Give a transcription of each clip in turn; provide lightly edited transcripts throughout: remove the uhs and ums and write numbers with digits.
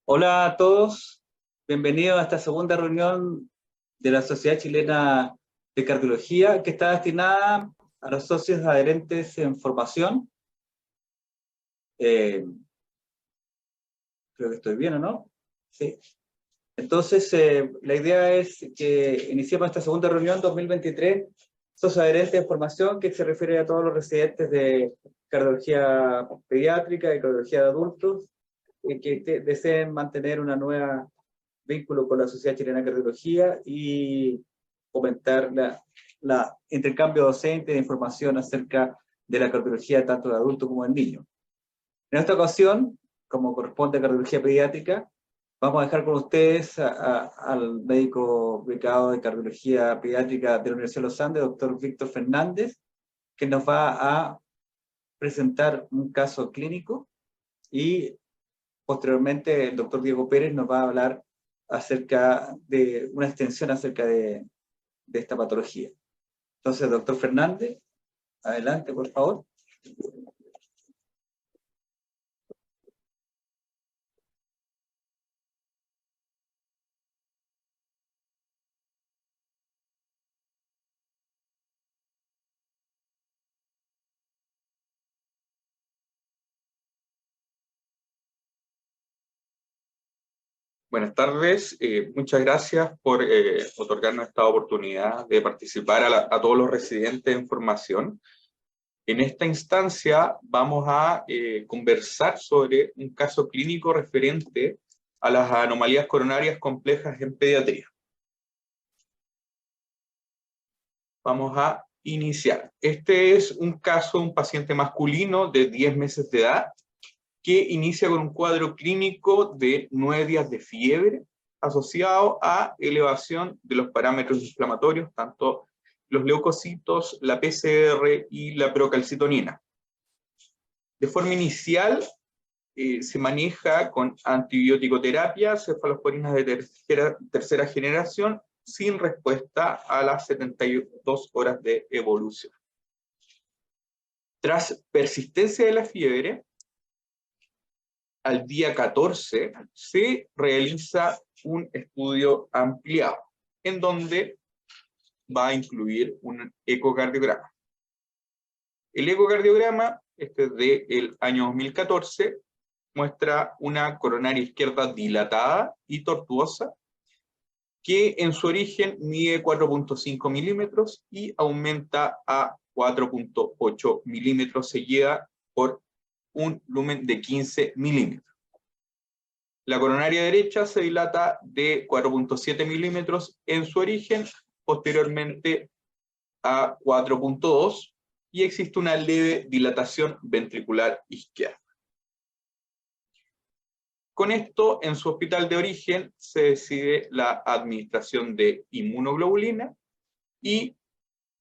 Hola a todos, bienvenidos a esta segunda reunión de la Sociedad Chilena de Cardiología, que está destinada a los socios adherentes en formación. Creo que estoy bien, ¿o no? Sí. Entonces, la idea es que iniciemos esta segunda reunión 2023, socios adherentes en formación, que se refiere a todos los residentes de cardiología pediátrica y cardiología de adultos, que deseen mantener una nueva vínculo con la Sociedad Chilena de Cardiología y fomentar la intercambio docente de información acerca de la cardiología tanto de adultos como de niños. En esta ocasión, como corresponde a cardiología pediátrica, vamos a dejar con ustedes al médico becado de cardiología pediátrica de la Universidad de los Andes, doctor Víctor Fernández, que nos va a presentar un caso clínico, y posteriormente el doctor Diego Pérez nos va a hablar acerca de una extensión acerca de esta patología. Entonces, doctor Fernández, adelante, por favor. Buenas tardes, muchas gracias por otorgarnos esta oportunidad de participar a todos los residentes en formación. En esta instancia vamos a conversar sobre un caso clínico referente a las anomalías coronarias complejas en pediatría. Vamos a iniciar. Este es un caso de un paciente masculino de 10 meses de edad, que inicia con un cuadro clínico de 9 días de fiebre asociado a elevación de los parámetros inflamatorios, tanto los leucocitos, la PCR y la procalcitonina. De forma inicial se maneja con antibiótico-terapia, cefalosporinas de tercera generación, sin respuesta a las 72 horas de evolución. Tras persistencia de la fiebre, al día 14 se realiza un estudio ampliado, en donde va a incluir un ecocardiograma. El ecocardiograma, este es del año 2014, muestra una coronaria izquierda dilatada y tortuosa, que en su origen mide 4.5 milímetros y aumenta a 4.8 milímetros, seguida por un lumen de 15 milímetros. La coronaria derecha se dilata de 4.7 milímetros en su origen, posteriormente a 4.2, y existe una leve dilatación ventricular izquierda. Con esto, en su hospital de origen se decide la administración de inmunoglobulina y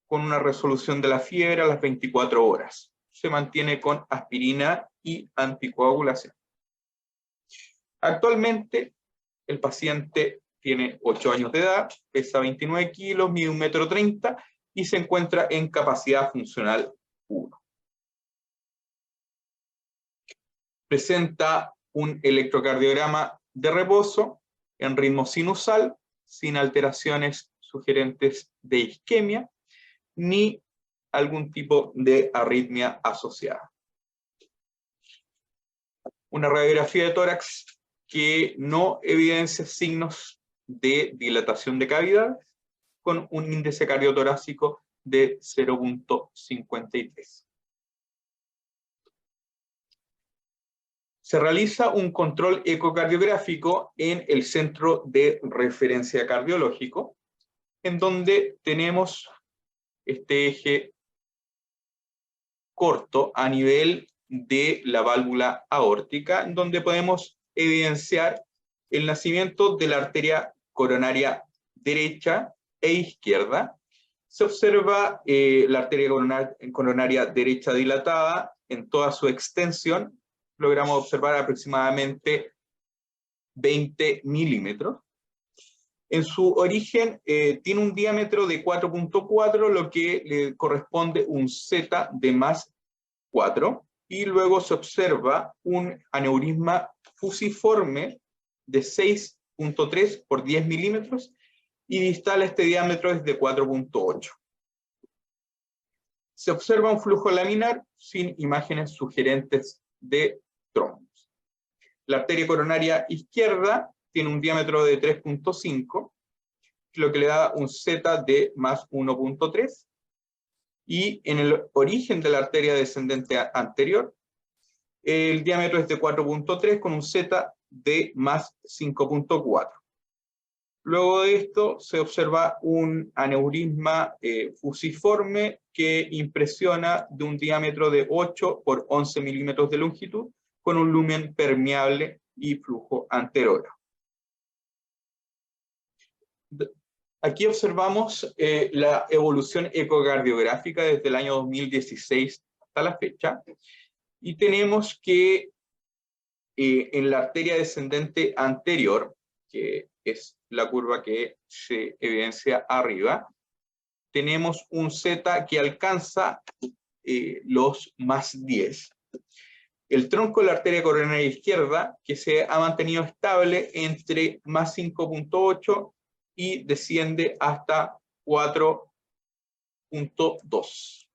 con una resolución de la fiebre a las 24 horas. Se mantiene con aspirina y anticoagulación. Actualmente, el paciente tiene 8 años de edad, pesa 29 kilos, mide 1,30 m y se encuentra en capacidad funcional 1. Presenta un electrocardiograma de reposo en ritmo sinusal, sin alteraciones sugerentes de isquemia, ni algún tipo de arritmia asociada. Una radiografía de tórax que no evidencia signos de dilatación de cavidad, con un índice cardiotorácico de 0.53. Se realiza un control ecocardiográfico en el centro de referencia cardiológico, en donde tenemos este eje corto a nivel de la válvula aórtica, en donde podemos evidenciar el nacimiento de la arteria coronaria derecha e izquierda. Se observa la arteria coronaria derecha dilatada en toda su extensión. Logramos observar aproximadamente 20 milímetros. En su origen tiene un diámetro de 4.4, lo que le corresponde un Z de más 4, y luego se observa un aneurisma fusiforme de 6.3 por 10 milímetros y distal este diámetro es de 4.8. Se observa un flujo laminar sin imágenes sugerentes de trombos. La arteria coronaria izquierda tiene un diámetro de 3.5, lo que le da un Z de más 1.3. Y en el origen de la arteria descendente anterior, el diámetro es de 4.3 con un Z de más 5.4. Luego de esto se observa un aneurisma fusiforme que impresiona de un diámetro de 8 por 11 milímetros de longitud con un lumen permeable y flujo anterógrafo. Aquí observamos la evolución ecocardiográfica desde el año 2016 hasta la fecha y tenemos que en la arteria descendente anterior, que es la curva que se evidencia arriba, tenemos un Z que alcanza los más 10. El tronco de la arteria coronaria izquierda, que se ha mantenido estable entre más 5.8 y desciende hasta 4.2.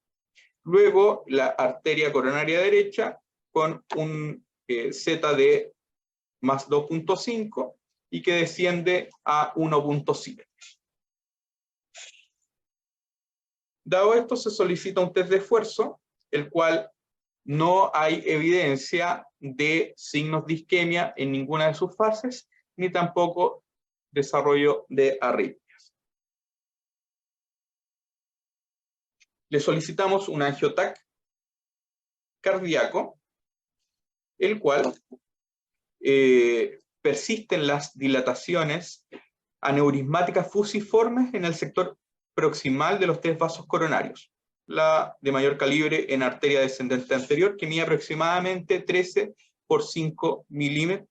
Luego la arteria coronaria derecha con un Z de más 2.5 y que desciende a 1.7. Dado esto, se solicita un test de esfuerzo, el cual no hay evidencia de signos de isquemia en ninguna de sus fases, ni tampoco desarrollo de arritmias. Le solicitamos un angiotac cardíaco, el cual persisten las dilataciones aneurismáticas fusiformes en el sector proximal de los tres vasos coronarios. La de mayor calibre en arteria descendente anterior, que mide aproximadamente 13 por 5 milímetros,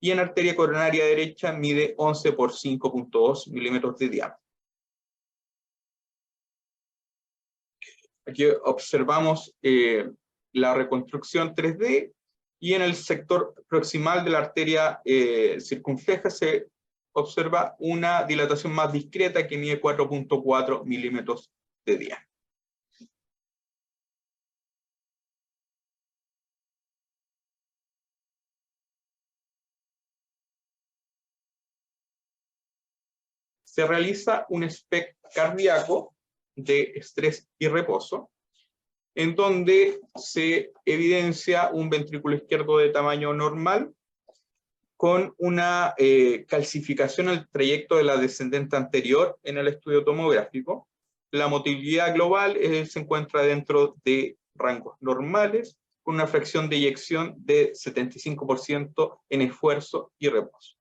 y en arteria coronaria derecha mide 11 por 5.2 milímetros de diámetro. Aquí observamos la reconstrucción 3D, y en el sector proximal de la arteria circunfleja se observa una dilatación más discreta que mide 4.4 milímetros de diámetro. Se realiza un SPECT cardíaco de estrés y reposo, en donde se evidencia un ventrículo izquierdo de tamaño normal, con una calcificación al trayecto de la descendente anterior en el estudio tomográfico. La motilidad global se encuentra dentro de rangos normales, con una fracción de eyección de 75% en esfuerzo y reposo.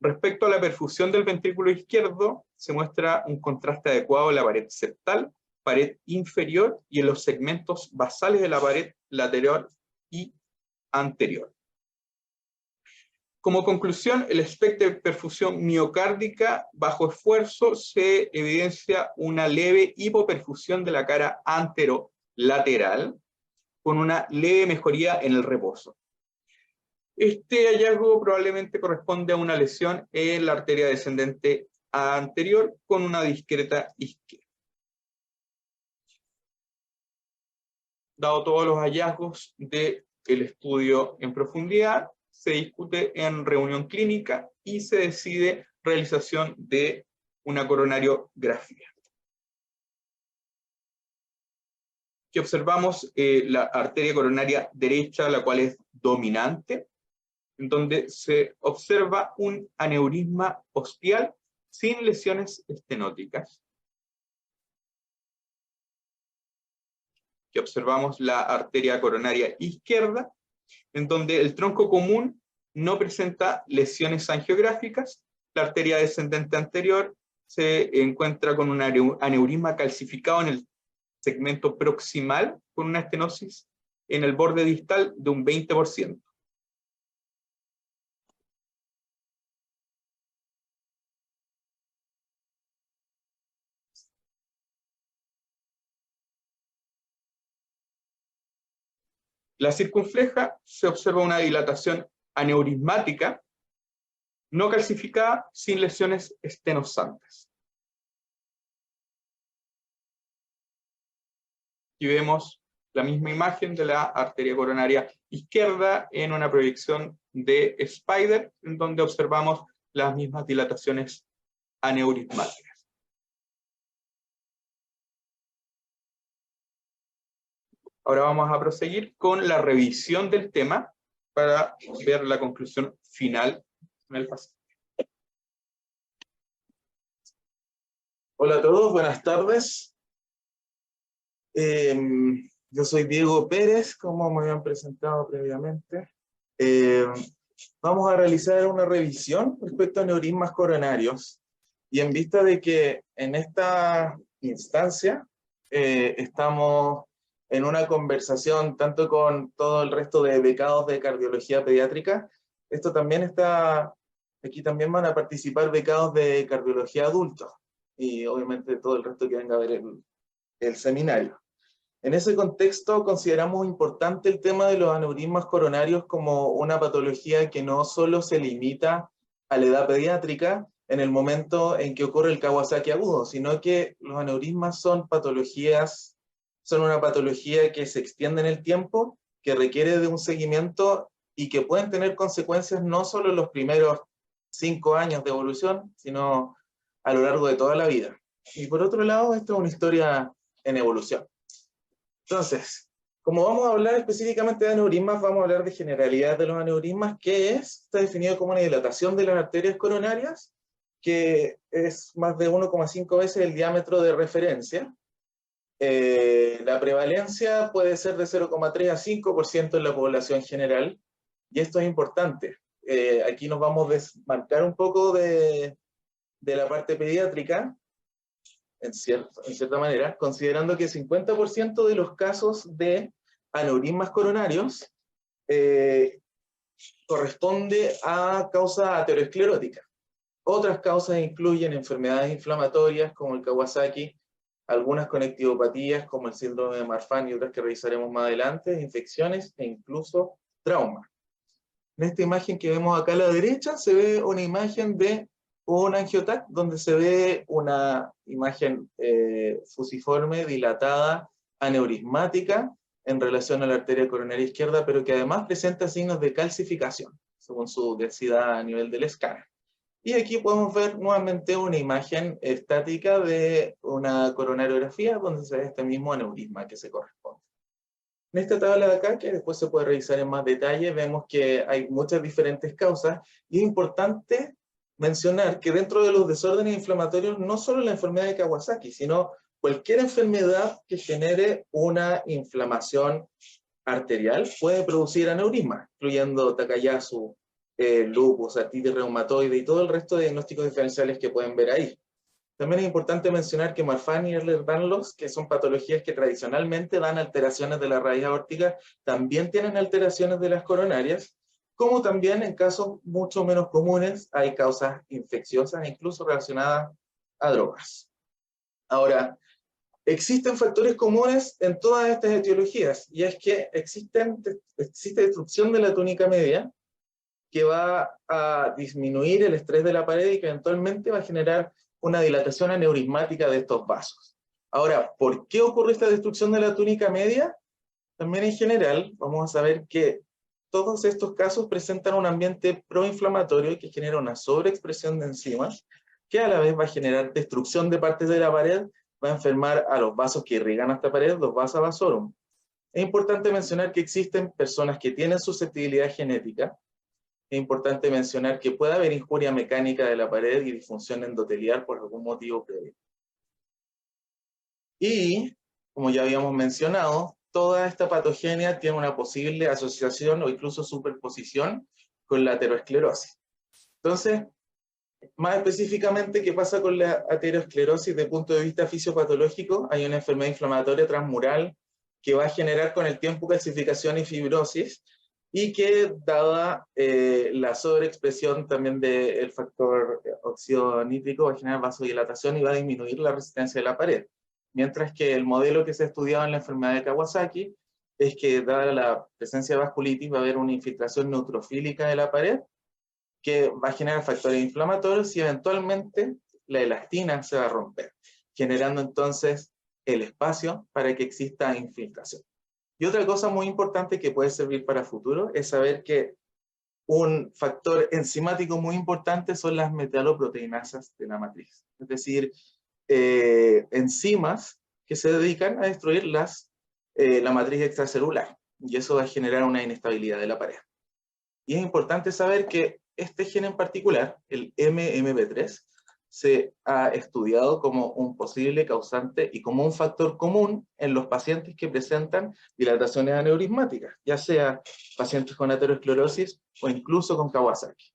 Respecto a la perfusión del ventrículo izquierdo, se muestra un contraste adecuado en la pared septal, pared inferior y en los segmentos basales de la pared lateral y anterior. Como conclusión, el espectro de perfusión miocárdica bajo esfuerzo se evidencia una leve hipoperfusión de la cara anterolateral, con una leve mejoría en el reposo. Este hallazgo probablemente corresponde a una lesión en la arteria descendente anterior con una discreta isquemia. Dado todos los hallazgos del estudio en profundidad, se discute en reunión clínica y se decide realización de una coronariografía. Aquí observamos la arteria coronaria derecha, la cual es dominante, en donde se observa un aneurisma ostial sin lesiones estenóticas. Aquí observamos la arteria coronaria izquierda, en donde el tronco común no presenta lesiones angiográficas. La arteria descendente anterior se encuentra con un aneurisma calcificado en el segmento proximal, con una estenosis en el borde distal de un 20%. La circunfleja se observa una dilatación aneurismática no calcificada, sin lesiones estenosantes. Aquí vemos la misma imagen de la arteria coronaria izquierda en una proyección de Spider, en donde observamos las mismas dilataciones aneurismáticas. Ahora vamos a proseguir con la revisión del tema para ver la conclusión final en el paciente. Hola a todos, buenas tardes. Yo soy Diego Pérez, como me habían presentado previamente. Vamos a realizar una revisión respecto a aneurismas coronarios. Y en vista de que en esta instancia estamos en una conversación tanto con todo el resto de becados de cardiología pediátrica, esto también está, aquí también van a participar becados de cardiología adultos y obviamente todo el resto que venga a ver el seminario. En ese contexto consideramos importante el tema de los aneurismas coronarios como una patología que no solo se limita a la edad pediátrica en el momento en que ocurre el Kawasaki agudo, sino que los aneurismas son patologías, son una patología que se extiende en el tiempo, que requiere de un seguimiento y que pueden tener consecuencias no solo en los primeros 5 años de evolución, sino a lo largo de toda la vida. Y por otro lado, esto es una historia en evolución. Entonces, como vamos a hablar específicamente de aneurismas, vamos a hablar de generalidades de los aneurismas, que está definido como una dilatación de las arterias coronarias, que es más de 1,5 veces el diámetro de referencia. La prevalencia puede ser de 0,3 a 5% en la población general, y esto es importante. Aquí nos vamos a desmarcar un poco de la parte pediátrica, en cierta manera, considerando que 50% de los casos de aneurismas coronarios corresponde a causa aterosclerótica. Otras causas incluyen enfermedades inflamatorias como el Kawasaki, algunas conectivopatías como el síndrome de Marfan y otras que revisaremos más adelante, infecciones e incluso trauma. En esta imagen que vemos acá a la derecha se ve una imagen de un angiotac donde se ve una imagen fusiforme, dilatada, aneurismática en relación a la arteria coronaria izquierda, pero que además presenta signos de calcificación según su densidad a nivel del escáner. Y aquí podemos ver nuevamente una imagen estática de una coronariografía donde se ve este mismo aneurisma que se corresponde. En esta tabla de acá, que después se puede revisar en más detalle, vemos que hay muchas diferentes causas y es importante mencionar que dentro de los desórdenes inflamatorios no solo la enfermedad de Kawasaki, sino cualquier enfermedad que genere una inflamación arterial puede producir aneurisma, incluyendo Takayasu, lupus, artritis reumatoide y todo el resto de diagnósticos diferenciales que pueden ver ahí. También es importante mencionar que Marfan y Ehlers-Danlos, que son patologías que tradicionalmente dan alteraciones de la raíz aórtica, también tienen alteraciones de las coronarias, como también en casos mucho menos comunes hay causas infecciosas, incluso relacionadas a drogas. Ahora, existen factores comunes en todas estas etiologías, y es que existe destrucción de la túnica media, que va a disminuir el estrés de la pared y que eventualmente va a generar una dilatación aneurismática de estos vasos. Ahora, ¿por qué ocurre esta destrucción de la túnica media? También en general vamos a saber que todos estos casos presentan un ambiente proinflamatorio que genera una sobreexpresión de enzimas, que a la vez va a generar destrucción de partes de la pared, va a enfermar a los vasos que irrigan esta pared, los vasa vasorum. Es importante mencionar que existen personas que tienen susceptibilidad genética. Es importante mencionar que puede haber injuria mecánica de la pared y disfunción endotelial por algún motivo previo. Y, como ya habíamos mencionado, toda esta patogenia tiene una posible asociación o incluso superposición con la aterosclerosis. Entonces, más específicamente, ¿qué pasa con la aterosclerosis desde el punto de vista fisiopatológico? Hay una enfermedad inflamatoria transmural que va a generar con el tiempo calcificación y fibrosis, y que, dada la sobreexpresión también del factor óxido nítrico, va a generar vasodilatación y va a disminuir la resistencia de la pared. Mientras que el modelo que se ha estudiado en la enfermedad de Kawasaki es que, dada la presencia de vasculitis, va a haber una infiltración neutrofílica de la pared, que va a generar factores inflamatorios y eventualmente la elastina se va a romper, generando entonces el espacio para que exista infiltración. Y otra cosa muy importante que puede servir para futuro es saber que un factor enzimático muy importante son las metaloproteinasas de la matriz. Es decir, enzimas que se dedican a destruir la matriz extracelular. Y eso va a generar una inestabilidad de la pared. Y es importante saber que este gen en particular, el MMP3, se ha estudiado como un posible causante y como un factor común en los pacientes que presentan dilataciones aneurismáticas, ya sea pacientes con aterosclerosis o incluso con Kawasaki.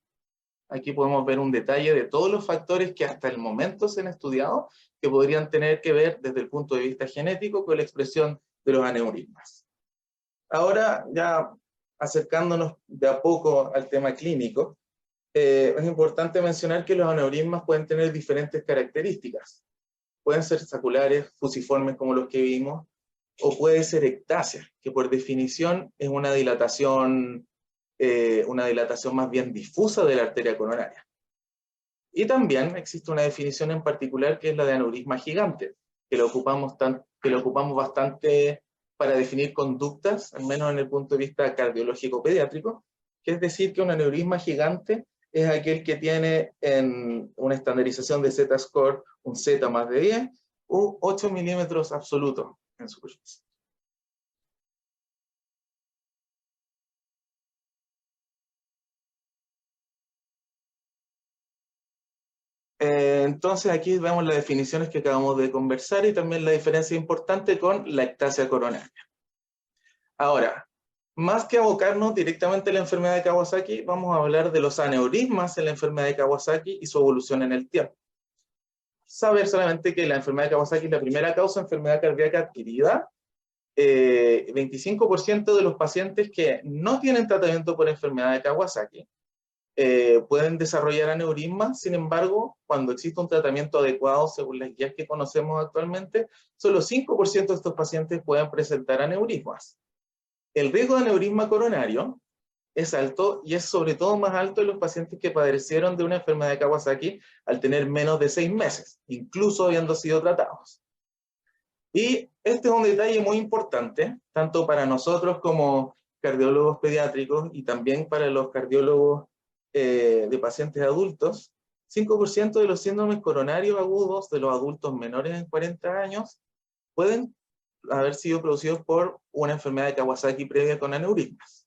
Aquí podemos ver un detalle de todos los factores que hasta el momento se han estudiado que podrían tener que ver desde el punto de vista genético con la expresión de los aneurismas. Ahora, ya acercándonos de a poco al tema clínico, es importante mencionar que los aneurismas pueden tener diferentes características. Pueden ser saculares, fusiformes como los que vimos, o puede ser ectasia, que por definición es una dilatación más bien difusa de la arteria coronaria. Y también existe una definición en particular que es la de aneurisma gigante, que lo ocupamos bastante para definir conductas, al menos en el punto de vista cardiológico pediátrico, que es decir que un aneurisma gigante es aquel que tiene en una estandarización de Z-score un Z más de 10 u 8 milímetros absolutos en superficie. Entonces aquí vemos las definiciones que acabamos de conversar y también la diferencia importante con la ectasia coronaria. Ahora, más que abocarnos directamente a la enfermedad de Kawasaki, vamos a hablar de los aneurismas en la enfermedad de Kawasaki y su evolución en el tiempo. Saber solamente que la enfermedad de Kawasaki es la primera causa de enfermedad cardíaca adquirida. 25% de los pacientes que no tienen tratamiento por enfermedad de Kawasaki pueden desarrollar aneurismas. Sin embargo, cuando existe un tratamiento adecuado según las guías que conocemos actualmente, solo 5% de estos pacientes pueden presentar aneurismas. El riesgo de aneurisma coronario es alto y es sobre todo más alto en los pacientes que padecieron de una enfermedad de Kawasaki al tener menos de 6 meses, incluso habiendo sido tratados. Y este es un detalle muy importante, tanto para nosotros como cardiólogos pediátricos y también para los cardiólogos de pacientes adultos. 5% de los síndromes coronarios agudos de los adultos menores de 40 años pueden haber sido producidos por una enfermedad de Kawasaki previa con aneurismas.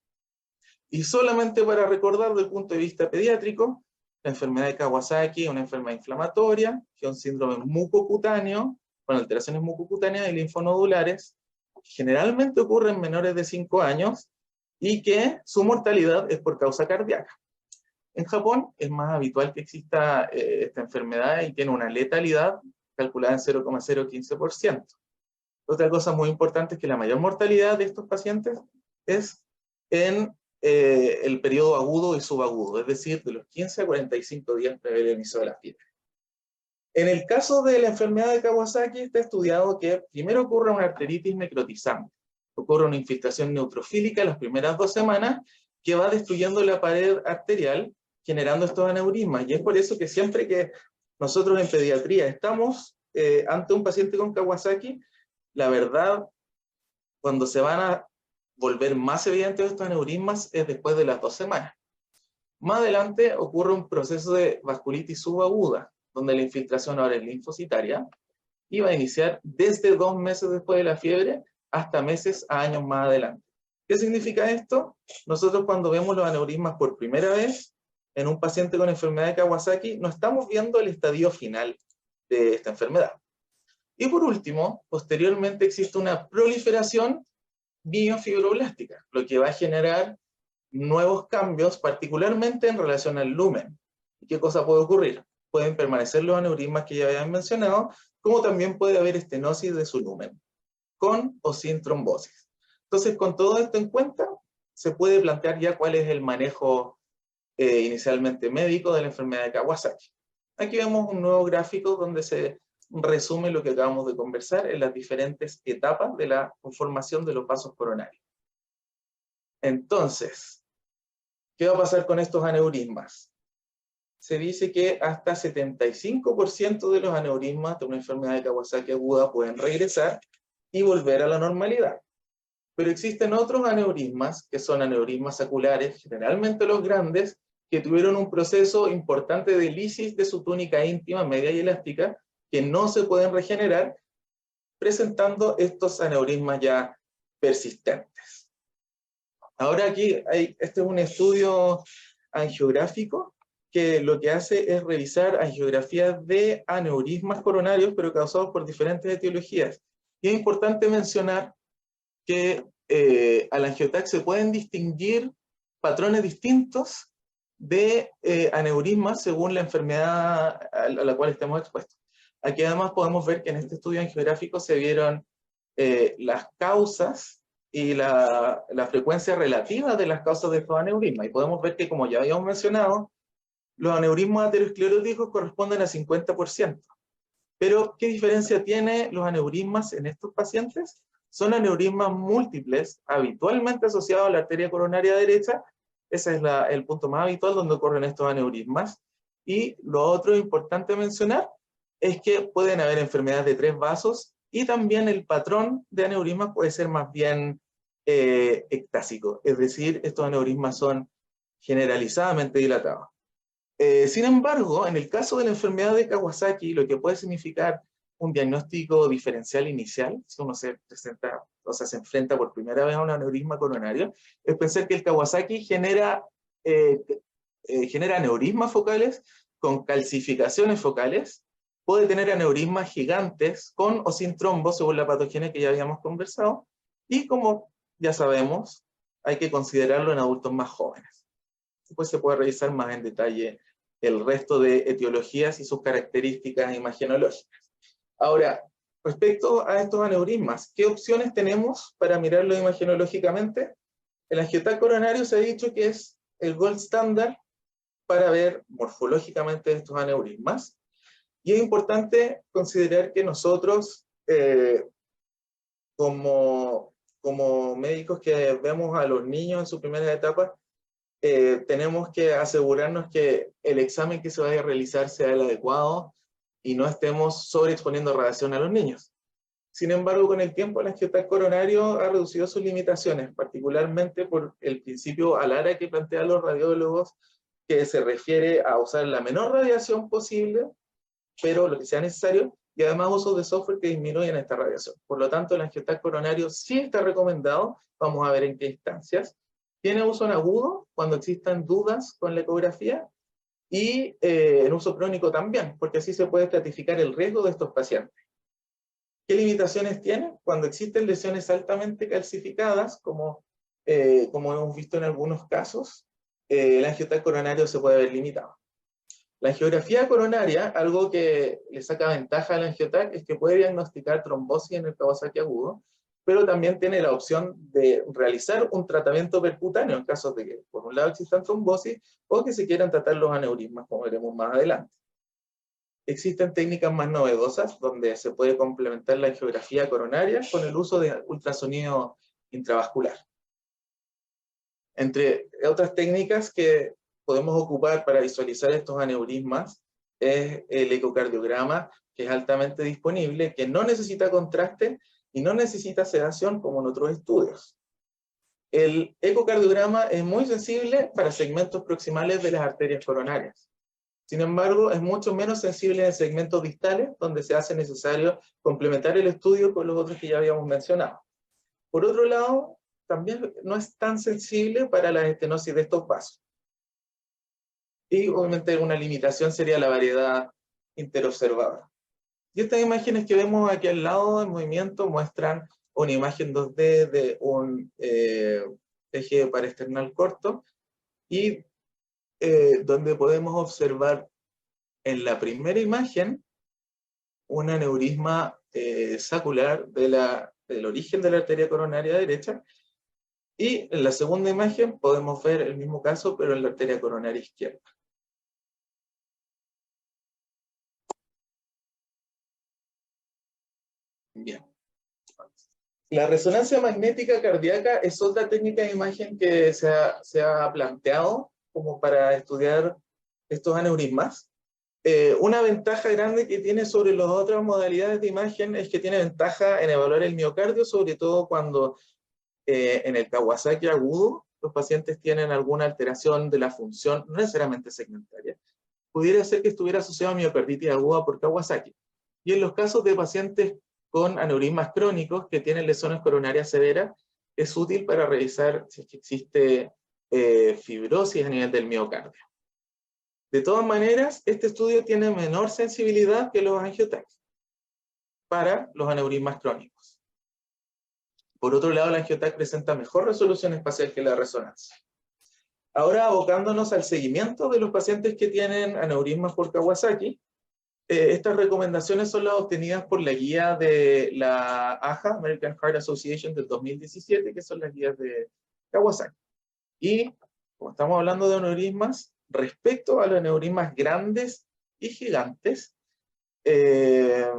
Y solamente para recordar desde el punto de vista pediátrico, la enfermedad de Kawasaki es una enfermedad inflamatoria, que es un síndrome mucocutáneo, con alteraciones mucocutáneas y linfonodulares, que generalmente ocurre en menores de 5 años y que su mortalidad es por causa cardíaca. En Japón es más habitual que exista esta enfermedad y tiene una letalidad calculada en 0,015%. Otra cosa muy importante es que la mayor mortalidad de estos pacientes es en el periodo agudo y subagudo, es decir, de los 15 a 45 días previo al inicio de la fiebre. En el caso de la enfermedad de Kawasaki está estudiado que primero ocurre una arteritis necrotizante, ocurre una infiltración neutrofílica en las primeras 2 semanas que va destruyendo la pared arterial, generando estos aneurismas, y es por eso que siempre que nosotros en pediatría estamos ante un paciente con Kawasaki, la verdad, cuando se van a volver más evidentes estos aneurismas es después de las 2 semanas. Más adelante ocurre un proceso de vasculitis subaguda, donde la infiltración ahora es linfocitaria, y va a iniciar desde 2 meses después de la fiebre hasta meses a años más adelante. ¿Qué significa esto? Nosotros cuando vemos los aneurismas por primera vez en un paciente con enfermedad de Kawasaki, no estamos viendo el estadio final de esta enfermedad. Y por último, posteriormente existe una proliferación miofibroblástica, lo que va a generar nuevos cambios, particularmente en relación al lumen. ¿Y qué cosa puede ocurrir? Pueden permanecer los aneurismas que ya habían mencionado, como también puede haber estenosis de su lumen, con o sin trombosis. Entonces, con todo esto en cuenta, se puede plantear ya cuál es el manejo inicialmente médico de la enfermedad de Kawasaki. Aquí vemos un nuevo gráfico donde se resume lo que acabamos de conversar en las diferentes etapas de la conformación de los vasos coronarios. Entonces, ¿qué va a pasar con estos aneurismas? se dice que hasta 75% de los aneurismas de una enfermedad de Kawasaki aguda pueden regresar y volver a la normalidad. Pero existen otros aneurismas, que son aneurismas saculares, generalmente los grandes, que tuvieron un proceso importante de lisis de su túnica íntima, media y elástica, que no se pueden regenerar, presentando estos aneurismas ya persistentes. Ahora aquí, este es un estudio angiográfico que lo que hace es revisar angiografías de aneurismas coronarios, pero causados por diferentes etiologías. Y es importante mencionar que al angiotac se pueden distinguir patrones distintos de aneurismas según la enfermedad a la cual estemos expuestos. Aquí además podemos ver que en este estudio angiográfico se vieron las causas y la frecuencia relativa de las causas de estos aneurismas. Y podemos ver que, como ya habíamos mencionado, los aneurismas ateroscleróticos corresponden a 50%. Pero, ¿qué diferencia tienen los aneurismas en estos pacientes? Son aneurismas múltiples, habitualmente asociados a la arteria coronaria derecha. Ese es el punto más habitual donde ocurren estos aneurismas. Y lo otro importante mencionar es que pueden haber enfermedades de 3 vasos y también el patrón de aneurismas puede ser más bien ectásico. Es decir, estos aneurismas son generalizadamente dilatados. Sin embargo, en el caso de la enfermedad de Kawasaki, lo que puede significar un diagnóstico diferencial inicial, si uno se presenta, o sea, se enfrenta por primera vez a un aneurisma coronario, es pensar que el Kawasaki genera aneurismas focales con calcificaciones focales, puede tener aneurismas gigantes con o sin trombo, según la patogenia que ya habíamos conversado, y como ya sabemos, hay que considerarlo en adultos más jóvenes. Después se puede revisar más en detalle el resto de etiologías y sus características imagenológicas. Ahora, respecto a estos aneurismas, ¿qué opciones tenemos para mirarlo imagenológicamente? El angiotac coronario se ha dicho que es el gold standard para ver morfológicamente estos aneurismas. Y es importante considerar que nosotros, como médicos que vemos a los niños en su primera etapa, tenemos que asegurarnos que el examen que se vaya a realizar sea el adecuado y no estemos sobreexponiendo radiación a los niños. Sin embargo, con el tiempo el angiotac coronario ha reducido sus limitaciones, particularmente por el principio ALARA que plantean los radiólogos, que se refiere a usar la menor radiación posible, pero lo que sea necesario, y además uso de software que disminuyen esta radiación. Por lo tanto, el angiotac coronario sí está recomendado, vamos a ver en qué instancias. Tiene uso en agudo cuando existan dudas con la ecografía y en uso crónico también, porque así se puede estratificar el riesgo de estos pacientes. ¿Qué limitaciones tiene? Cuando existen lesiones altamente calcificadas, como hemos visto en algunos casos, el angiotac coronario se puede ver limitado. La angiografía coronaria, algo que le saca ventaja al angiotac, es que puede diagnosticar trombosis en el Kawasaki agudo, pero también tiene la opción de realizar un tratamiento percutáneo en caso de que, por un lado, existan trombosis o que se quieran tratar los aneurismas, como veremos más adelante. Existen técnicas más novedosas donde se puede complementar la angiografía coronaria con el uso de ultrasonido intravascular. Entre otras técnicas que podemos ocupar para visualizar estos aneurismas es el ecocardiograma, que es altamente disponible, que no necesita contraste y no necesita sedación como en otros estudios. El ecocardiograma es muy sensible para segmentos proximales de las arterias coronarias. Sin embargo, es mucho menos sensible en segmentos distales, donde se hace necesario complementar el estudio con los otros que ya habíamos mencionado. Por otro lado, también no es tan sensible para la estenosis de estos vasos. Y obviamente una limitación sería la variedad interobservada. Y estas imágenes que vemos aquí al lado en movimiento muestran una imagen 2D de un eje paraesternal corto y donde podemos observar en la primera imagen un aneurisma sacular del origen de la arteria coronaria derecha, y en la segunda imagen podemos ver el mismo caso pero en la arteria coronaria izquierda. Bien. La resonancia magnética cardíaca es otra técnica de imagen que se ha planteado como para estudiar estos aneurismas. Una ventaja grande que tiene sobre las otras modalidades de imagen es que tiene ventaja en evaluar el miocardio, sobre todo cuando en el Kawasaki agudo los pacientes tienen alguna alteración de la función, no necesariamente segmentaria. Pudiera ser que estuviera asociado a miocarditis aguda por Kawasaki. Y en los casos de pacientes con aneurismas crónicos que tienen lesiones coronarias severas, es útil para revisar si es que existe fibrosis a nivel del miocardio. De todas maneras, este estudio tiene menor sensibilidad que los angiotacs para los aneurismas crónicos. Por otro lado, la angiotac presenta mejor resolución espacial que la resonancia. Ahora, abocándonos al seguimiento de los pacientes que tienen aneurismas por Kawasaki, estas recomendaciones son las obtenidas por la guía de la AHA, American Heart Association, del 2017, que son las guías de Kawasaki. Y, como estamos hablando de aneurismas, respecto a los aneurismas grandes y gigantes, que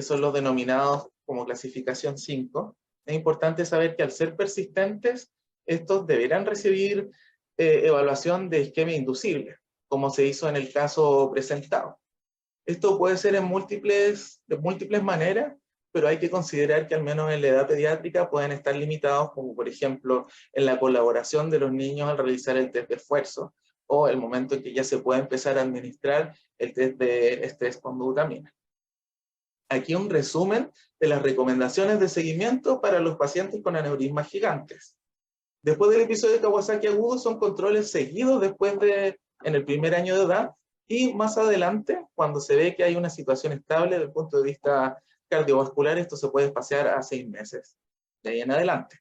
son los denominados como clasificación 5, es importante saber que al ser persistentes, estos deberán recibir evaluación de isquemia inducible, como se hizo en el caso presentado. Esto puede ser de múltiples maneras, pero hay que considerar que al menos en la edad pediátrica pueden estar limitados, como por ejemplo en la colaboración de los niños al realizar el test de esfuerzo, o el momento en que ya se puede empezar a administrar el test de estrés con glutamina. Aquí un resumen de las recomendaciones de seguimiento para los pacientes con aneurismas gigantes. Después del episodio de Kawasaki agudo son controles seguidos en el primer año de edad, y más adelante, cuando se ve que hay una situación estable desde el punto de vista cardiovascular, esto se puede espaciar a 6 meses, de ahí en adelante.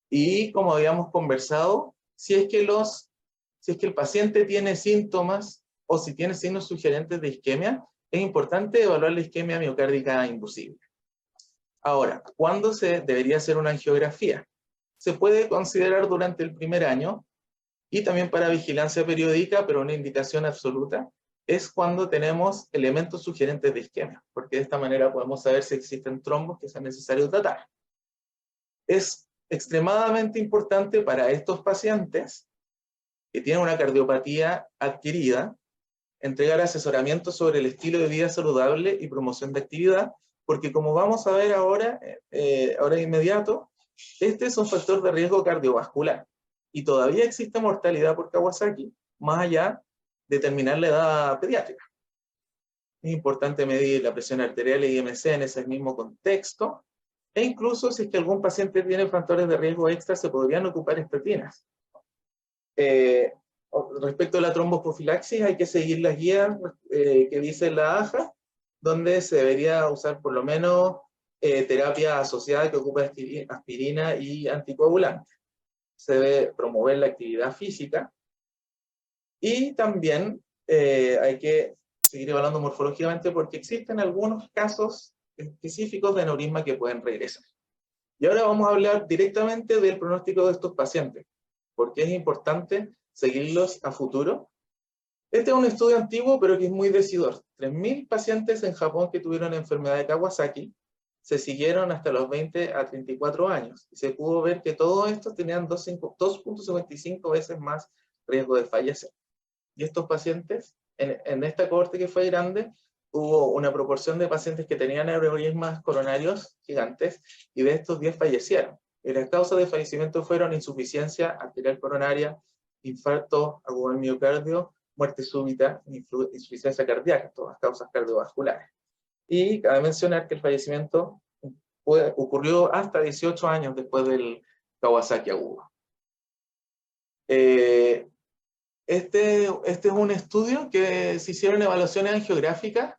Y como habíamos conversado, si es que el paciente tiene síntomas o si tiene signos sugerentes de isquemia, es importante evaluar la isquemia miocárdica inducible. Ahora, ¿cuándo se debería hacer una angiografía? Se puede considerar durante el primer año, y también para vigilancia periódica, pero una indicación absoluta, es cuando tenemos elementos sugerentes de isquemia, porque de esta manera podemos saber si existen trombos que sean necesarios tratar. Es extremadamente importante para estos pacientes que tienen una cardiopatía adquirida, entregar asesoramiento sobre el estilo de vida saludable y promoción de actividad, porque como vamos a ver ahora de inmediato, este es un factor de riesgo cardiovascular. Y todavía existe mortalidad por Kawasaki, más allá de terminar la edad pediátrica. Es importante medir la presión arterial y IMC en ese mismo contexto, e incluso si es que algún paciente tiene factores de riesgo extra, se podrían ocupar estatinas. Respecto a la tromboprofilaxis, hay que seguir las guías que dice la AHA, donde se debería usar por lo menos terapia asociada que ocupa aspirina y anticoagulante. Se debe promover la actividad física, y también hay que seguir evaluando morfológicamente porque existen algunos casos específicos de aneurisma que pueden regresar. Y ahora vamos a hablar directamente del pronóstico de estos pacientes, porque es importante seguirlos a futuro. Este es un estudio antiguo, pero que es muy decidor. 3.000 pacientes en Japón que tuvieron enfermedad de Kawasaki se siguieron hasta los 20 a 34 años. Y se pudo ver que todos estos tenían 2.55 veces más riesgo de fallecer. Y estos pacientes, en esta cohorte que fue grande, hubo una proporción de pacientes que tenían aneurismas coronarios gigantes, y de estos 10 fallecieron. Y las causas de fallecimiento fueron insuficiencia arterial coronaria, infarto agudo del miocardio, muerte súbita, insuficiencia cardíaca, todas causas cardiovasculares. Y cabe mencionar que el fallecimiento ocurrió hasta 18 años después del Kawasaki agudo. Este es un estudio que se hicieron evaluaciones angiográficas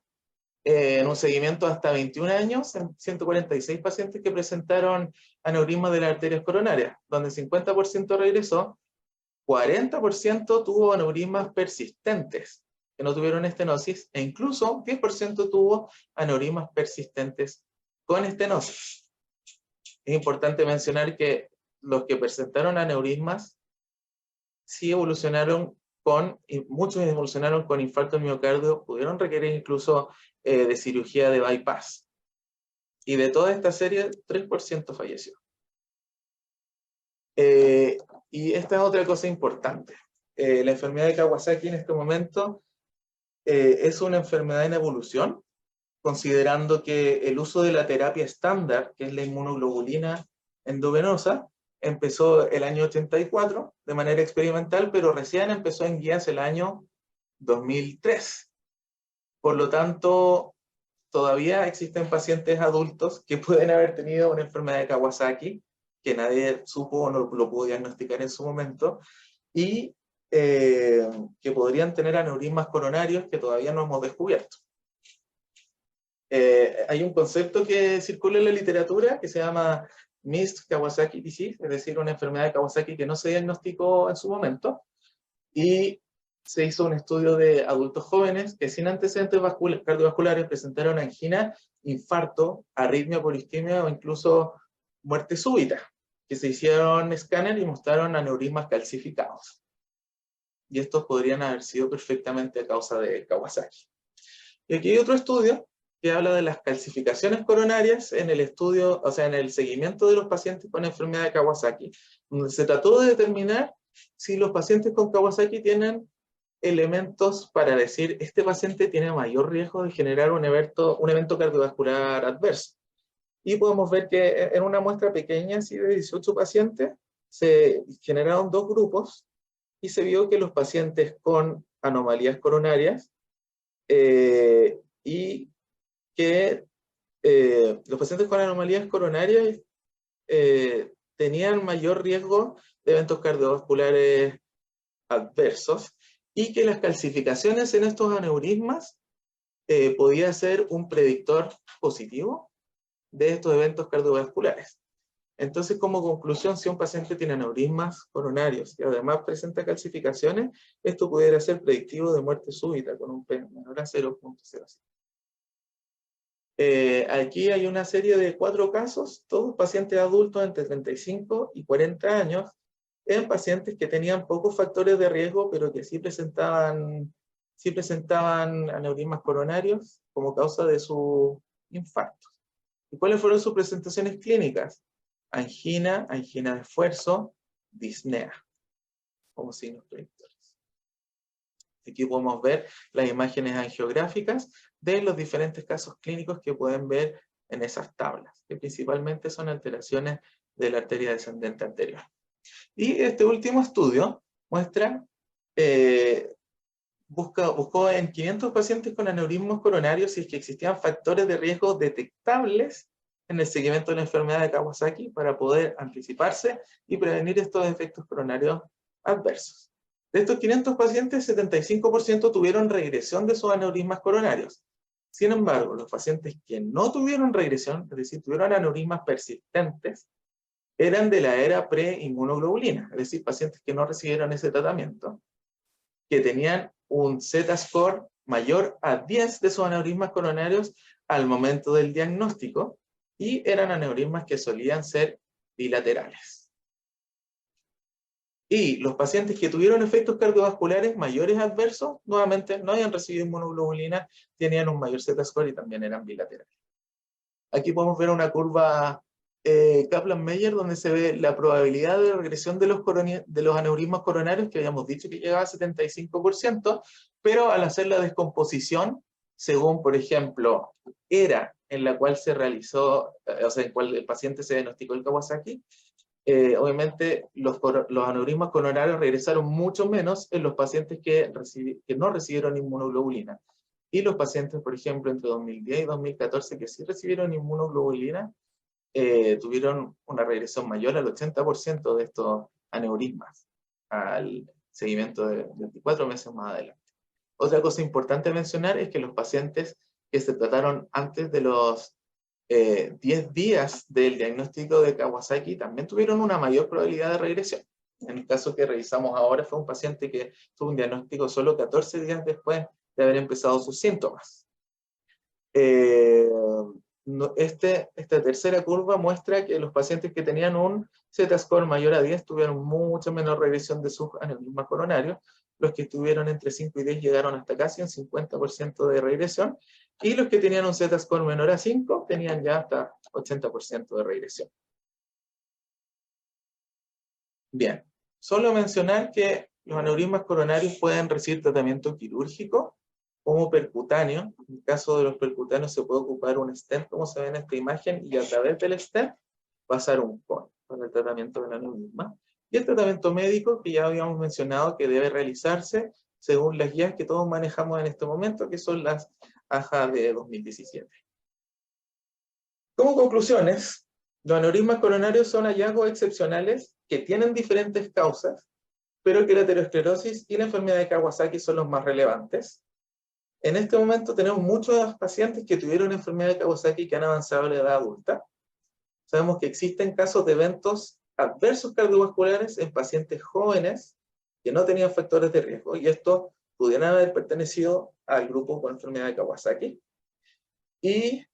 en un seguimiento hasta 21 años, en 146 pacientes que presentaron aneurismas de las arterias coronarias, donde 50% regresó, 40% tuvo aneurismas persistentes, que no tuvieron estenosis, e incluso 10% tuvo aneurismas persistentes con estenosis. Es importante mencionar que los que presentaron aneurismas sí evolucionaron muchos evolucionaron con infarto del miocardio, pudieron requerir incluso de cirugía de bypass. Y de toda esta serie, 3% falleció. Y esta es otra cosa importante. la enfermedad de Kawasaki en este momento es una enfermedad en evolución, considerando que el uso de la terapia estándar, que es la inmunoglobulina endovenosa, empezó el año 84 de manera experimental, pero recién empezó en guías el año 2003. Por lo tanto, todavía existen pacientes adultos que pueden haber tenido una enfermedad de Kawasaki, que nadie supo o no lo pudo diagnosticar en su momento, y que podrían tener aneurismas coronarios que todavía no hemos descubierto. Hay un concepto que circula en la literatura que se llama Missed Kawasaki Disease, es decir, una enfermedad de Kawasaki que no se diagnosticó en su momento, y se hizo un estudio de adultos jóvenes que sin antecedentes cardiovasculares presentaron angina, infarto, arritmia por isquemia o incluso muerte súbita, que se hicieron escáner y mostraron aneurismas calcificados. Y estos podrían haber sido perfectamente a causa de Kawasaki. Y aquí hay otro estudio que habla de las calcificaciones coronarias en el estudio, o sea, en el seguimiento de los pacientes con enfermedad de Kawasaki, donde se trató de determinar si los pacientes con Kawasaki tienen elementos para decir, este paciente tiene mayor riesgo de generar un evento cardiovascular adverso. Y podemos ver que en una muestra pequeña, así de 18 pacientes, se generaron dos grupos y se vio que los pacientes con anomalías coronarias y que los pacientes con anomalías coronarias tenían mayor riesgo de eventos cardiovasculares adversos y que las calcificaciones en estos aneurismas podía ser un predictor positivo de estos eventos cardiovasculares. Entonces, como conclusión, si un paciente tiene aneurismas coronarios y además presenta calcificaciones, esto pudiera ser predictivo de muerte súbita con un P menor a 0.05. Aquí hay una serie de 4 casos, todos pacientes adultos entre 35 y 40 años, en pacientes que tenían pocos factores de riesgo, pero que sí presentaban aneurismas coronarios como causa de su infarto. ¿Y cuáles fueron sus presentaciones clínicas? Angina, angina de esfuerzo, disnea, como signos predictores. Aquí podemos ver las imágenes angiográficas de los diferentes casos clínicos que pueden ver en esas tablas, que principalmente son alteraciones de la arteria descendente anterior. Y este último estudio muestra, buscó en 500 pacientes con aneurismos coronarios si es que existían factores de riesgo detectables en el seguimiento de la enfermedad de Kawasaki para poder anticiparse y prevenir estos efectos coronarios adversos. De estos 500 pacientes, 75% tuvieron regresión de sus aneurismas coronarios. Sin embargo, los pacientes que no tuvieron regresión, es decir, tuvieron aneurismas persistentes, eran de la era pre-inmunoglobulina, es decir, pacientes que no recibieron ese tratamiento, que tenían un Z-score mayor a 10 de sus aneurismas coronarios al momento del diagnóstico, y eran aneurismas que solían ser bilaterales. Y los pacientes que tuvieron efectos cardiovasculares mayores adversos, nuevamente no habían recibido inmunoglobulina, tenían un mayor Z-score y también eran bilaterales. Aquí podemos ver una curva Kaplan-Meier donde se ve la probabilidad de regresión de los aneurismas coronarios, que habíamos dicho que llegaba a 75%, pero al hacer la descomposición, según, por ejemplo, era en la cual se realizó, o sea, en cual el paciente se diagnosticó el Kawasaki, obviamente los aneurismas coronarios regresaron mucho menos en los pacientes que no recibieron inmunoglobulina. Y los pacientes, por ejemplo, entre 2010 y 2014 que sí recibieron inmunoglobulina, tuvieron una regresión mayor al 80% de estos aneurismas al seguimiento de 24 meses más adelante. Otra cosa importante a mencionar es que los pacientes que se trataron antes de los 10 días del diagnóstico de Kawasaki también tuvieron una mayor probabilidad de regresión. En el caso que revisamos ahora fue un paciente que tuvo un diagnóstico solo 14 días después de haber empezado sus síntomas. Esta tercera curva muestra que los pacientes que tenían un Z-score mayor a 10 tuvieron mucha menor regresión de sus aneurismas coronarios. Los que estuvieron entre 5 y 10 llegaron hasta casi un 50% de regresión, y los que tenían un Z-score menor a 5 tenían ya hasta 80% de regresión. Bien, solo mencionar que Los aneurismas coronarios pueden recibir tratamiento quirúrgico como percutáneo. En el caso de los percutáneos se puede ocupar un stent, como se ve en esta imagen, y a través del stent pasar un cono para el tratamiento del aneurisma. Y el tratamiento médico, que ya habíamos mencionado, que debe realizarse según las guías que todos manejamos en este momento, que son las AJA de 2017. Como conclusiones, los aneurismas coronarios son hallazgos excepcionales que tienen diferentes causas, pero que la aterosclerosis y la enfermedad de Kawasaki son los más relevantes. En este momento tenemos muchos pacientes que tuvieron enfermedad de Kawasaki que han avanzado a la edad adulta. Sabemos que existen casos de eventos adversos cardiovasculares en pacientes jóvenes que no tenían factores de riesgo, y estos pudieran haber pertenecido al grupo con enfermedad de Kawasaki. Y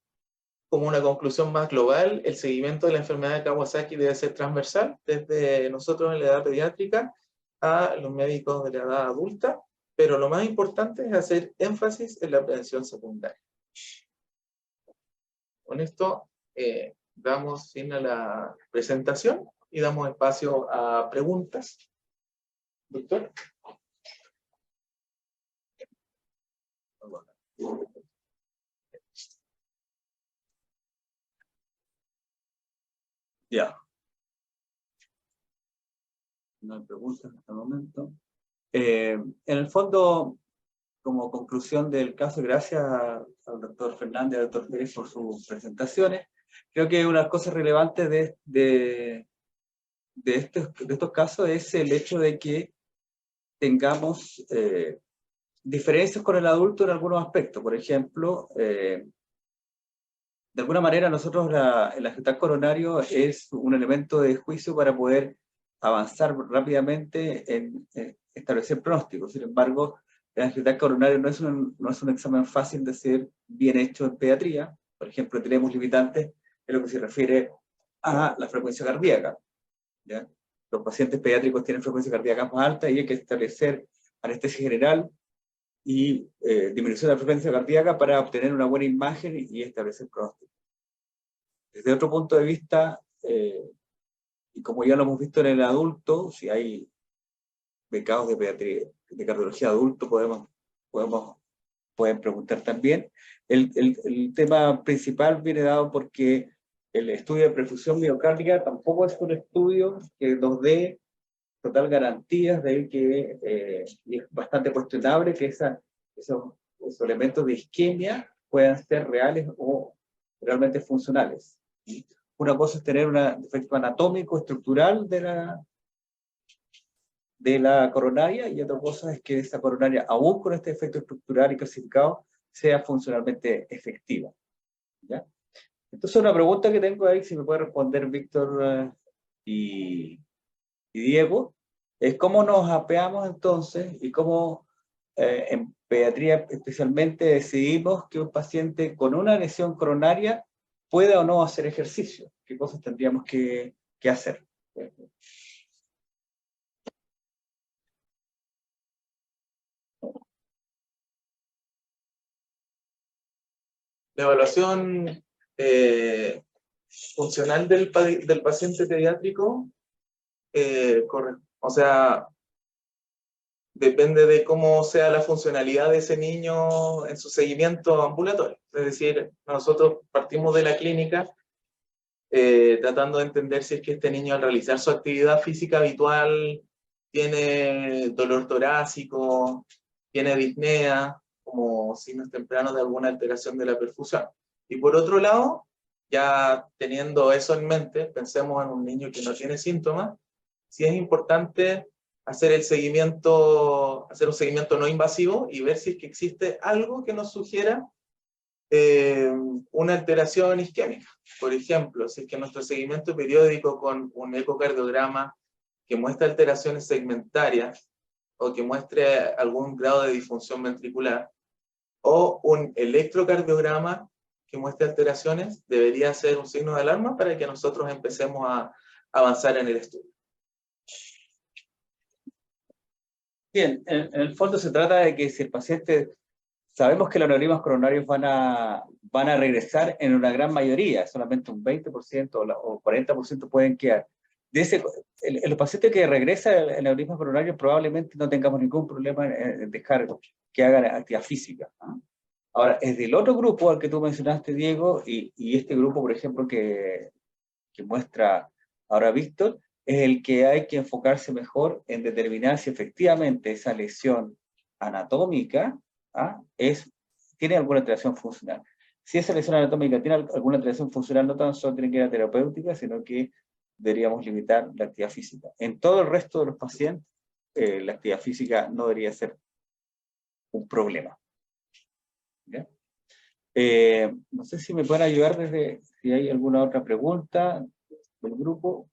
como una conclusión más global, el seguimiento de la enfermedad de Kawasaki debe ser transversal, desde nosotros en la edad pediátrica a los médicos de la edad adulta, pero lo más importante es hacer énfasis en la prevención secundaria. Con esto damos fin a la presentación y damos espacio a preguntas. Doctor. Ya. No hay preguntas en este momento. En el fondo, como conclusión del caso, gracias al doctor Fernández y al doctor Pérez por sus presentaciones. Creo que una de las cosas relevantes de estos casos es el hecho de que tengamos diferencias con el adulto en algunos aspectos. Por ejemplo, de alguna manera nosotros el agitar coronario es un elemento de juicio para poder avanzar rápidamente en establecer pronósticos. Sin embargo, el agitar coronario no es un examen fácil de ser bien hecho en pediatría. Por ejemplo, tenemos limitantes en lo que se refiere a la frecuencia cardíaca, ¿ya? Los pacientes pediátricos tienen frecuencia cardíaca más alta y hay que establecer anestesia general y disminución de la frecuencia cardíaca para obtener una buena imagen y establecer pronósticos. Desde otro punto de vista, y como ya lo hemos visto en el adulto, si hay becados de pediatría, de cardiología adulto, pueden preguntar también. El tema principal viene dado porque el estudio de perfusión miocárdica tampoco es un estudio que nos dé total garantías de que y es bastante cuestionable que esos elementos de isquemia puedan ser reales o realmente funcionales. Una cosa es tener un defecto anatómico, estructural de la coronaria, y otra cosa es que esa coronaria, aún con este efecto estructural y clasificado, sea funcionalmente efectiva, ¿ya? Entonces, una pregunta que tengo ahí, si me puede responder Víctor y Diego, es cómo nos apeamos entonces y cómo en pediatría especialmente decidimos que un paciente con una lesión coronaria pueda o no hacer ejercicio. ¿Qué cosas tendríamos que hacer? La evaluación funcional del paciente pediátrico, o sea, depende de cómo sea la funcionalidad de ese niño en su seguimiento ambulatorio. Es decir, nosotros partimos de la clínica tratando de entender si es que este niño al realizar su actividad física habitual tiene dolor torácico, tiene disnea, como signos tempranos de alguna alteración de la perfusión. Y por otro lado, ya teniendo eso en mente, pensemos en un niño que no tiene síntomas, sí es importante hacer un seguimiento no invasivo y ver si es que existe algo que nos sugiera una alteración isquémica. Por ejemplo, si es que nuestro seguimiento periódico con un ecocardiograma que muestra alteraciones segmentarias o que muestre algún grado de disfunción ventricular, o un electrocardiograma que muestre alteraciones, debería ser un signo de alarma para que nosotros empecemos a avanzar en el estudio. Bien, en el fondo se trata de que si el paciente, sabemos que los aneurismas coronarios van a regresar en una gran mayoría, solamente un 20% o 40% pueden quedar. En los pacientes que regresa el aneurisma coronario probablemente no tengamos ningún problema en dejar que hagan actividad física, ¿no? Ahora, es del otro grupo al que tú mencionaste, Diego, y este grupo, por ejemplo, que muestra ahora Víctor, es el que hay que enfocarse mejor en determinar si efectivamente esa lesión anatómica, ¿ah?, tiene alguna alteración funcional. Si esa lesión anatómica tiene alguna alteración funcional, no tan solo tiene que ir a terapéutica, sino que deberíamos limitar la actividad física. En todo el resto de los pacientes, la actividad física no debería ser un problema. ¿Ya? No sé si me pueden ayudar si hay alguna otra pregunta del grupo.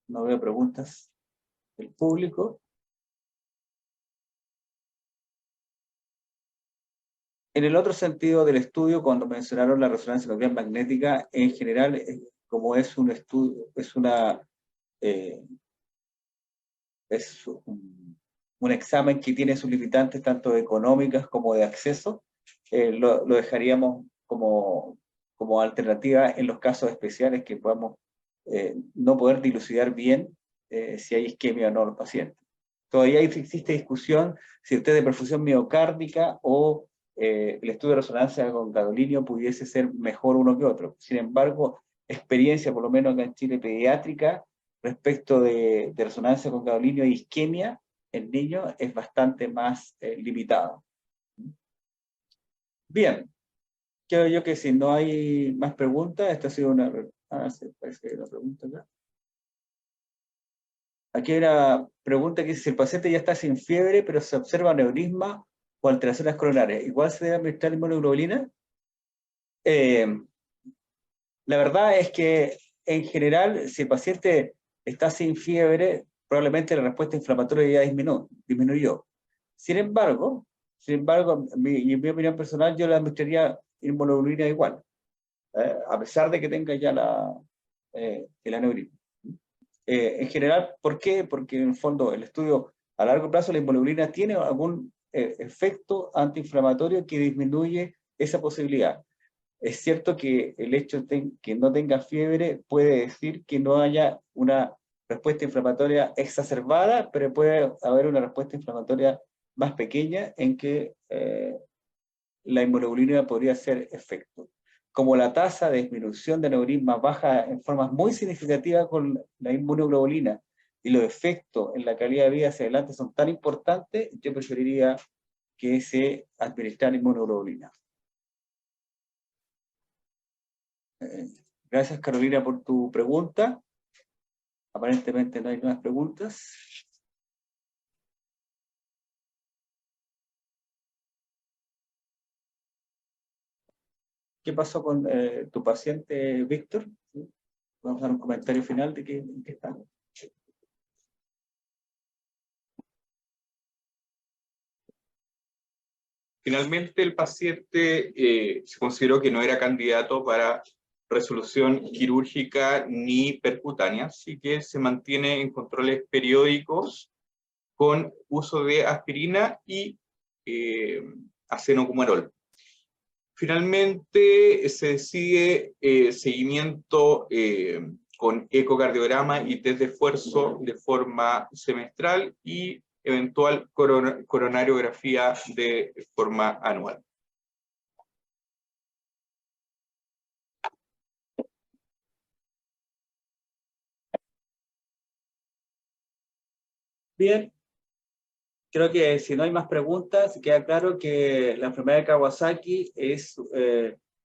No veo preguntas del público. En el otro sentido del estudio, cuando mencionaron la resonancia nuclear magnética, en general, como es un estudio, es un examen que tiene sus limitantes tanto económicas como de acceso, lo dejaríamos como alternativa en los casos especiales que podamos no poder dilucidar bien si hay isquemia o no en los pacientes. Todavía existe discusión si el test de perfusión miocárdica o el estudio de resonancia con gadolinio pudiese ser mejor uno que otro. Sin embargo, experiencia, por lo menos acá en Chile, pediátrica, respecto de resonancia con gadolinio e isquemia en niños es bastante más limitado. Bien, creo yo que si no hay más preguntas, esta ha sido una... parece que hay una pregunta acá. Aquí hay una pregunta que dice, si el paciente ya está sin fiebre, pero se observa aneurisma o alteraciones coronarias, ¿igual se debe administrar inmunoglobulina? La verdad es que, en general, si el paciente está sin fiebre, probablemente la respuesta inflamatoria ya disminuyó. Sin embargo, en mi opinión personal, yo le administraría inmunoglobulina igual, a pesar de que tenga ya el aneurisma. En general, ¿por qué? Porque en el fondo el estudio a largo plazo la inmunoglobulina tiene algún efecto antiinflamatorio que disminuye esa posibilidad. Es cierto que el hecho de que no tenga fiebre puede decir que no haya una respuesta inflamatoria exacerbada, pero puede haber una respuesta inflamatoria más pequeña en que la inmunoglobulina podría hacer efecto. Como la tasa de disminución de aneurisma baja en forma muy significativa con la inmunoglobulina y los efectos en la calidad de vida hacia adelante son tan importantes, yo preferiría que se administrara inmunoglobulina. Gracias, Carolina, por tu pregunta. Aparentemente no hay más preguntas. ¿Qué pasó con tu paciente, Víctor? Vamos a dar un comentario final de qué está. Finalmente, el paciente se consideró que no era candidato para resolución quirúrgica ni percutánea, así que se mantiene en controles periódicos con uso de aspirina y acenocumarol. Finalmente, se decide seguimiento con ecocardiograma y test de esfuerzo de forma semestral y eventual coronariografía de forma anual. Bien, creo que si no hay más preguntas, queda claro que la enfermedad de Kawasaki es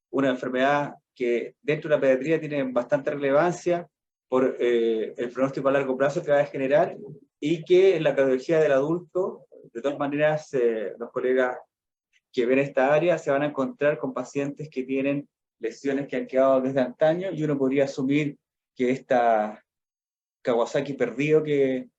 una enfermedad que dentro de la pediatría tiene bastante relevancia por el pronóstico a largo plazo que va a generar y que en la cardiología del adulto, de todas maneras, los colegas que ven esta área se van a encontrar con pacientes que tienen lesiones que han quedado desde antaño y uno podría asumir que esta Kawasaki perdido que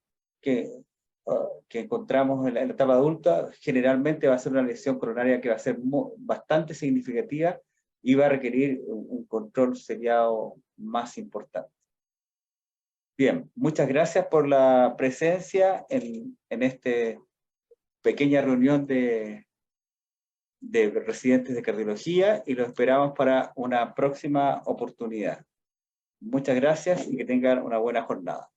encontramos en la etapa adulta, generalmente va a ser una lesión coronaria que va a ser bastante significativa y va a requerir un control seriado más importante. Bien, muchas gracias por la presencia en esta pequeña reunión de residentes de cardiología y lo esperamos para una próxima oportunidad. Muchas gracias y que tengan una buena jornada.